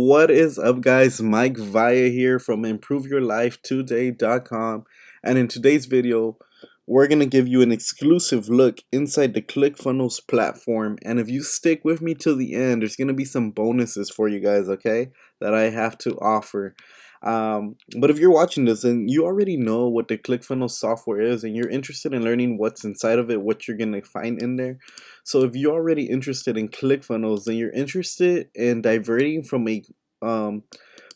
What is up, guys? Mike Vaya here from ImproveYourLifeToday.com, and in today's video we're going to give you an exclusive look inside the Clickfunnels platform. And if you stick with me till the end, there's going to be some bonuses for you guys, okay, that I have to offer. But if you're watching this and you already know what the Clickfunnels software is and you're interested in learning what's inside of it, what you're going to find in there, so if you're already interested in Clickfunnels and you're interested in diverting from a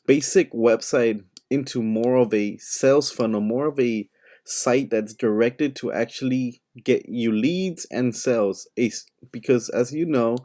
basic website into more of a sales funnel, more of a site that's directed to actually get you leads and sales, because as you know,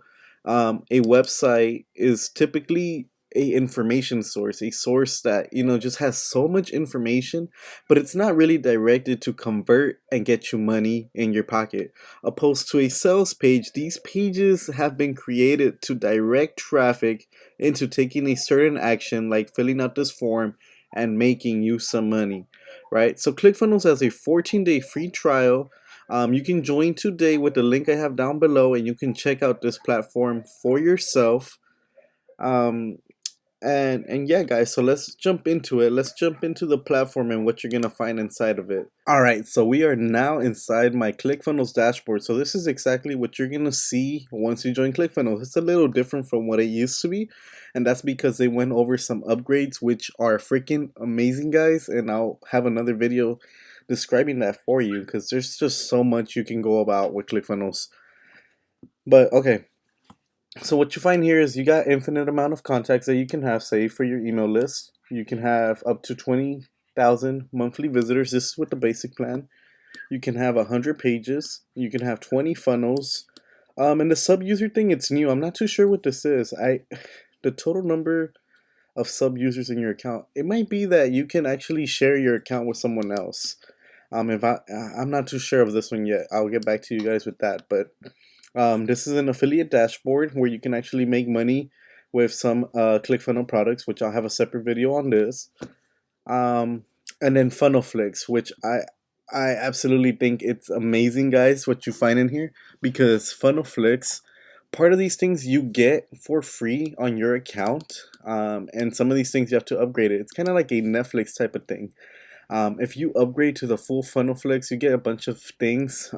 a website is typically a information source, a source that just has so much information, but it's not really directed to convert and get you money in your pocket. Opposed to a sales page, these pages have been created to direct traffic into taking a certain action, like filling out this form and making you some money, right? So Clickfunnels has a 14-day free trial. You can join today with the link I have down below, and you can check out this platform for yourself. And yeah, guys, so let's jump into it. Let's jump into the platform and what you're gonna find inside of it. All right, so we are now inside my Clickfunnels dashboard. So this is exactly what you're gonna see once you join Clickfunnels. It's a little different from what it used to be, and that's because they went over some upgrades which are freaking amazing, guys, and I'll have another video describing that for you because there's just so much you can go about with Clickfunnels. But okay, so what you find here is you got infinite amount of contacts that you can have saved for your email list. You can have up to 20,000 monthly visitors. This is with the basic plan. You can have 100 pages. You can have 20 funnels. And the sub-user thing, it's new. I'm not too sure what this is. The total number of sub-users in your account, it might be that you can actually share your account with someone else. I'm not too sure of this one yet. I'll get back to you guys with that, but this is an affiliate dashboard where you can actually make money with some ClickFunnels products, which I'll have a separate video on this. And then Funnel Flicks, which I absolutely think it's amazing, guys, what you find in here, because Funnel Flicks, part of these things you get for free on your account, and some of these things you have to upgrade it. It's kind of like a Netflix type of thing. If you upgrade to the full Funnel Flicks, you get a bunch of things.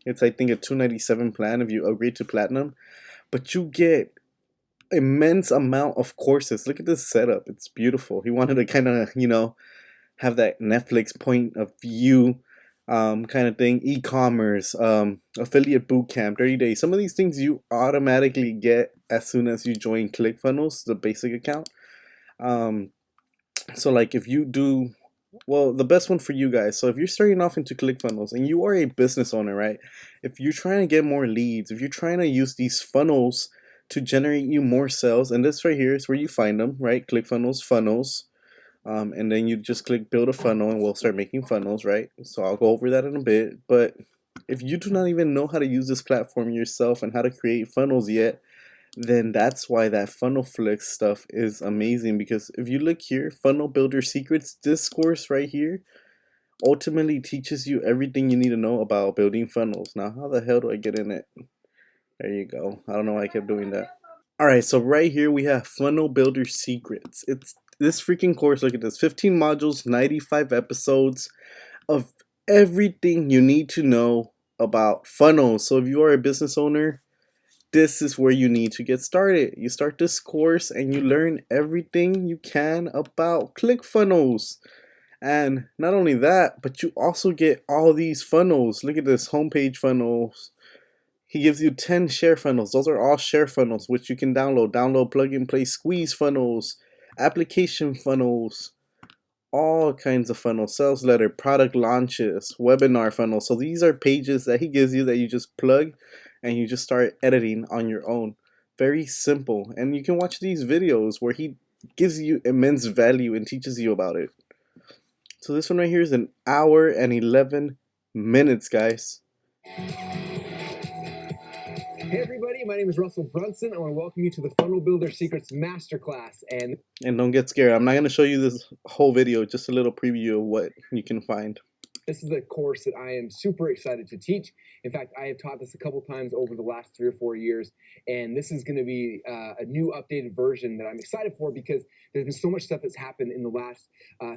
It's, I think, a $297 plan if you upgrade to platinum, but you get immense amount of courses. Look at this setup; it's beautiful. He wanted to kind of have that Netflix point of view kind of thing. E-commerce, affiliate bootcamp, 30 days. Some of these things you automatically get as soon as you join Clickfunnels, the basic account. So like if you do, well, the best one for you guys. So if you're starting off into Clickfunnels and you are a business owner, right? If you're trying to get more leads, if you're trying to use these funnels to generate you more sales, and this right here is where you find them, right? Clickfunnels, funnels, and then you just click build a funnel and we'll start making funnels, right? So I'll go over that in a bit. But if you do not even know how to use this platform yourself and how to create funnels yet, then that's why that Funnel Flicks stuff is amazing. Because if you look here, Funnel Builder Secrets, this course right here ultimately teaches you everything you need to know about building funnels. Now, how the hell do I get in it? There you go. I don't know why I kept doing that. Alright, so right here we have Funnel Builder Secrets. It's this freaking course. Look at this, 15 modules, 95 episodes of everything you need to know about funnels. So if you are a business owner, this is where you need to get started. You start this course and you learn everything you can about ClickFunnels. And not only that, but you also get all these funnels. Look at this, homepage funnels. He gives you 10 share funnels. Those are all share funnels, which you can download, plug and play, squeeze funnels, application funnels, all kinds of funnels, sales letter, product launches, webinar funnels. So these are pages that he gives you that you just plug and you just start editing on your own. Very simple. And you can watch these videos where he gives you immense value and teaches you about it. So this one right here is an hour and 11 minutes, guys. Hey everybody, my name is Russell Brunson. I want to welcome you to the Funnel Builder Secrets Masterclass. And don't get scared, I'm not going to show you this whole video, just a little preview of what you can find. This is a course that I am super excited to teach. In fact, I have taught this a couple times over the last 3 or 4 years, and this is going to be a new updated version that I'm excited for because there's been so much stuff that's happened in the last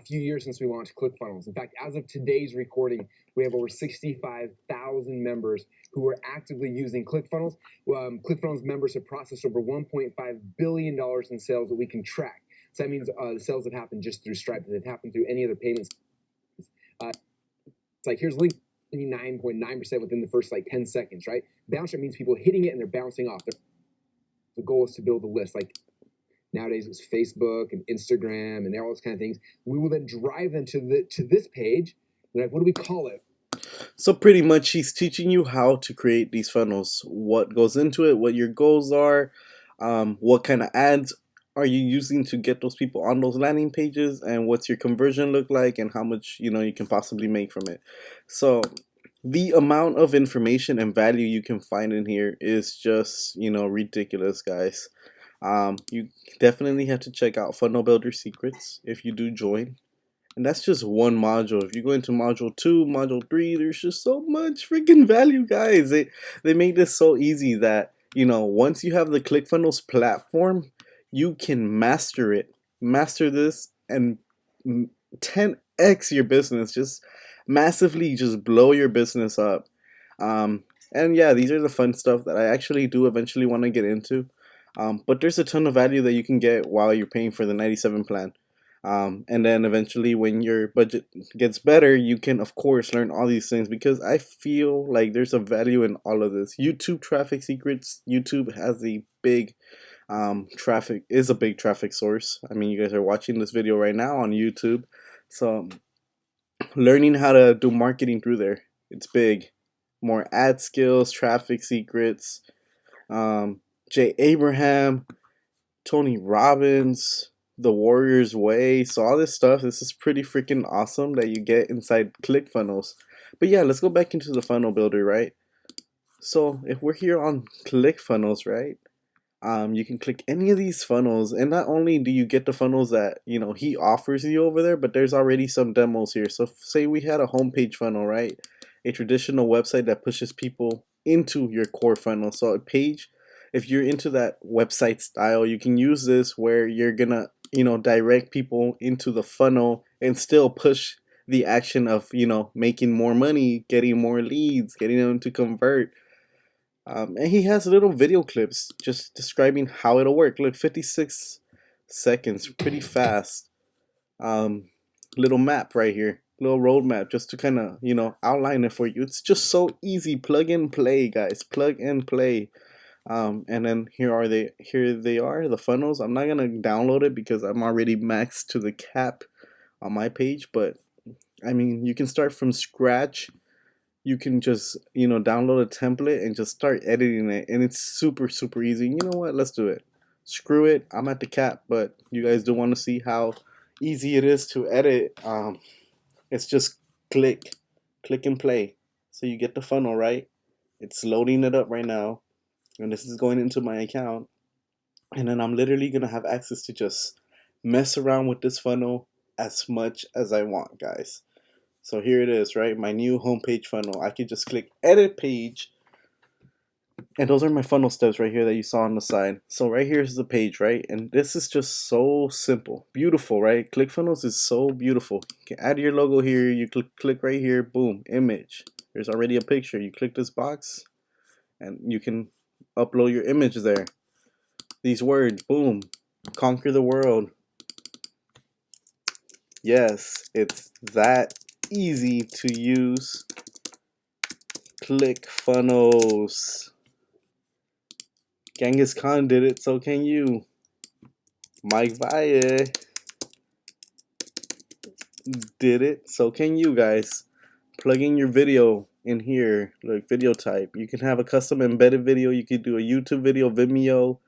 few years since we launched Clickfunnels. In fact, as of today's recording, we have over 65,000 members who are actively using Clickfunnels. Clickfunnels members have processed over $1.5 billion in sales that we can track. So that means the sales that happen just through Stripe, that have happened through any other payments. It's like, here's link 99.9% within the first like 10 seconds, right? Bounce rate means people hitting it and they're bouncing off. The goal is to build a list. Like nowadays it's Facebook and Instagram and all those kind of things. We will then drive them to this page. They're like, what do we call it? So pretty much he's teaching you how to create these funnels, what goes into it, what your goals are, what kind of ads are you using to get those people on those landing pages, and what's your conversion look like, and how much you can possibly make from it. So the amount of information and value you can find in here is just ridiculous, guys. You definitely have to check out Funnel Builder Secrets if you do join. And that's just one module. If you go into module 2, module 3, there's just so much freaking value, guys. They made this so easy that, once you have the ClickFunnels platform, you can master it. Master this and 10x your business. Just massively just blow your business up. And yeah, these are the fun stuff that I actually do eventually want to get into. But there's a ton of value that you can get while you're paying for the 97 plan. And then eventually when your budget gets better, you can of course learn all these things, because I feel like there's a value in all of this. YouTube traffic secrets. YouTube has a big is a big traffic source. I mean, you guys are watching this video right now on YouTube, so learning how to do marketing through there, it's big. More ad skills, traffic secrets, Jay Abraham, Tony Robbins, The Warrior's Way. So all this stuff, this is pretty freaking awesome that you get inside ClickFunnels. But yeah, let's go back into the funnel builder, right? So if we're here on ClickFunnels, right? You can click any of these funnels, and not only do you get the funnels that he offers you over there, but there's already some demos here. So say we had a homepage funnel, right? A traditional website that pushes people into your core funnel. So a page, if you're into that website style, you can use this where you're gonna direct people into the funnel and still push the action of making more money, getting more leads, getting them to convert. And he has little video clips just describing how it'll work. Look, 56 seconds, pretty fast. Little map right here, little roadmap just to kind of outline it for you. It's just so easy. Plug and play, guys. Plug and play. And then here they are, the funnels. I'm not gonna download it because I'm already maxed to the cap on my page, but I mean, you can start from scratch. You can just download a template and just start editing it, and it's super easy. You know what, let's do it. Screw it, I'm at the cap, but you guys do want to see how easy it is to edit. It's just click and play. So you get the funnel, right? It's loading it up right now, and this is going into my account, and then I'm literally gonna have access to just mess around with this funnel as much as I want, guys. So here it is, right? My new homepage funnel. I could just click edit page, and those are my funnel steps right here that you saw on the side. So right here is the page, right? And this is just so simple, beautiful, right? ClickFunnels is so beautiful. You can add your logo here. You click right here, boom, image. There's already a picture. You click this box, and you can upload your image there. These words, boom, conquer the world. Yes, it's that easy to use. ClickFunnels. Genghis Khan did it, so can you. Mike Valle did it, so can you, guys. Plug in your video in here. Look, video type. You can have a custom embedded video. You could do a YouTube video, Vimeo,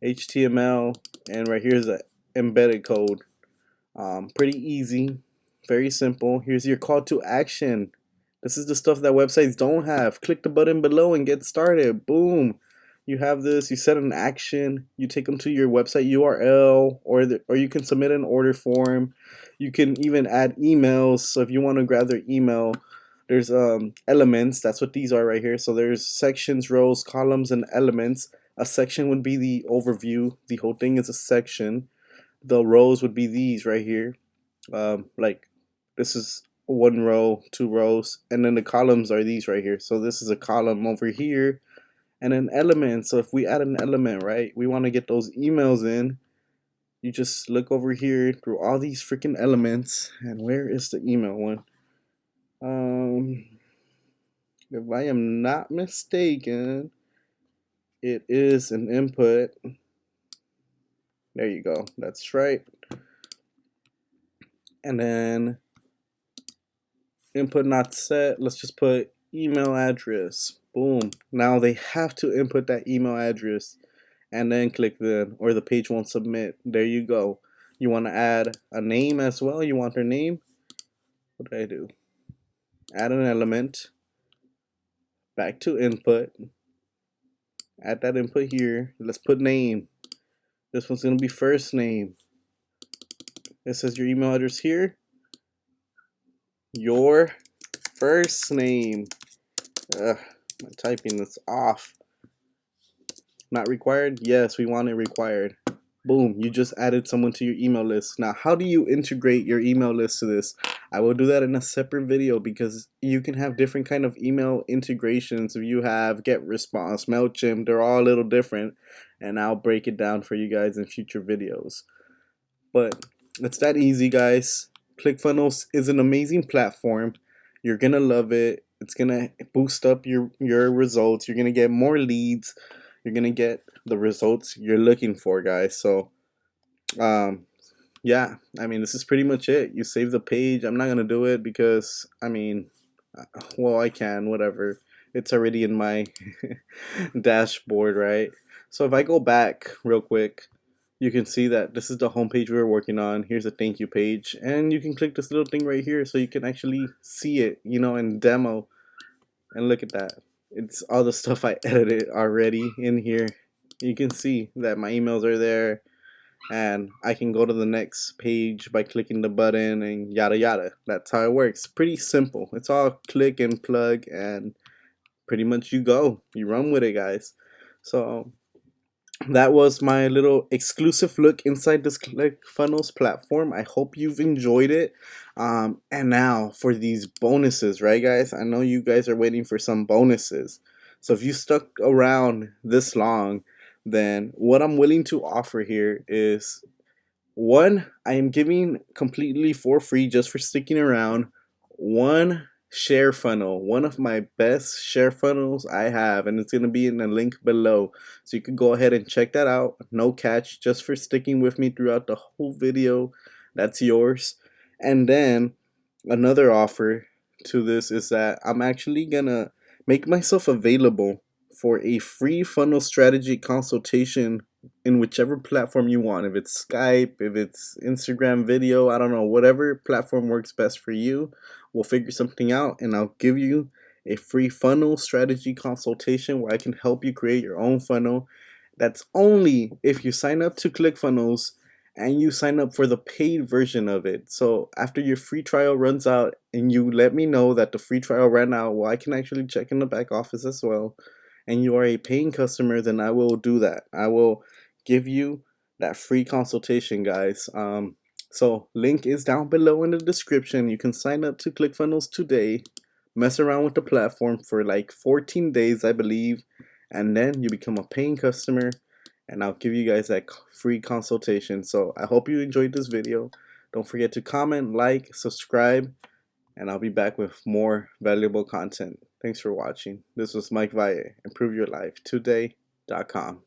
HTML, and right here's the embedded code. Pretty easy, very simple. Here's your call to action. This is the stuff that websites don't have. Click the button below and get started. Boom. You have this. You set an action. You take them to your website URL, or you can submit an order form. You can even add emails. So if you want to grab their email, There's elements. That's what these are right here. So there's sections, rows, columns, and elements. A section would be the overview. The whole thing is a section. The rows would be these right here. Like this is one row, two rows, and then the columns are these right here. So this is a column over here, and an element. So if we add an element, right, we want to get those emails in. You just look over here through all these freaking elements, and where is the email one? If I am not mistaken, it is an input. There you go. That's right. And then input not set. Let's just put email address. Boom. Now they have to input that email address and then click the, or the page won't submit. There you go. You want to add a name as well. You want their name. What did I do? Add an element. Back to input. Add that input here. Let's put name. This one's going to be first name. It says your email address here. Your first name. Ugh, my typing is off. Not required? Yes, we want it required. Boom, you just added someone to your email list. Now, how do you integrate your email list to this? I will do that in a separate video because you can have different kind of email integrations. If you have GetResponse, MailChimp, they're all a little different, and I'll break it down for you guys in future videos. But it's that easy, guys. ClickFunnels is an amazing platform. You're gonna love it. It's gonna boost up your results. You're gonna get more leads. You're gonna get the results you're looking for, guys. So yeah, I mean, this is pretty much it. You save the page. I'm not gonna do it because I mean, well, I can, whatever. It's already in my dashboard, right? So if I go back real quick, you can see that this is the homepage we were working on. Here's a thank you page, and you can click this little thing right here so you can actually see it, you know, in demo. And look at that. It's all the stuff I edited already in here. You can see that my emails are there, and I can go to the next page by clicking the button and yada yada. That's how it works. Pretty simple. It's all click and plug, and pretty much you go. You run with it, guys. So that was my little exclusive look inside this ClickFunnels platform. I hope you've enjoyed it. And now for these bonuses, right, guys? I know you guys are waiting for some bonuses. So if you stuck around this long, then what I'm willing to offer here is one, I am giving completely for free just for sticking around one share funnel, one of my best share funnels I have, and it's going to be in the link below. So you can go ahead and check that out. No catch, just for sticking with me throughout the whole video. That's yours. And then another offer to this is that I'm actually going to make myself available for a free funnel strategy consultation in whichever platform you want. If it's Skype, if it's Instagram video, I don't know, whatever platform works best for you, we'll figure something out, and I'll give you a free funnel strategy consultation where I can help you create your own funnel. That's only if you sign up to ClickFunnels and you sign up for the paid version of it. So after your free trial runs out and you let me know that the free trial ran out, well, I can actually check in the back office as well, and you are a paying customer, then I will do that. I will give you that free consultation, guys. So link is down below in the description. You can sign up to ClickFunnels today, mess around with the platform for like 14 days, I believe, and then you become a paying customer, and I'll give you guys that free consultation. So I hope you enjoyed this video. Don't forget to comment, like, subscribe, and I'll be back with more valuable content. Thanks for watching. This was Mike Valle. Improve your life today.com.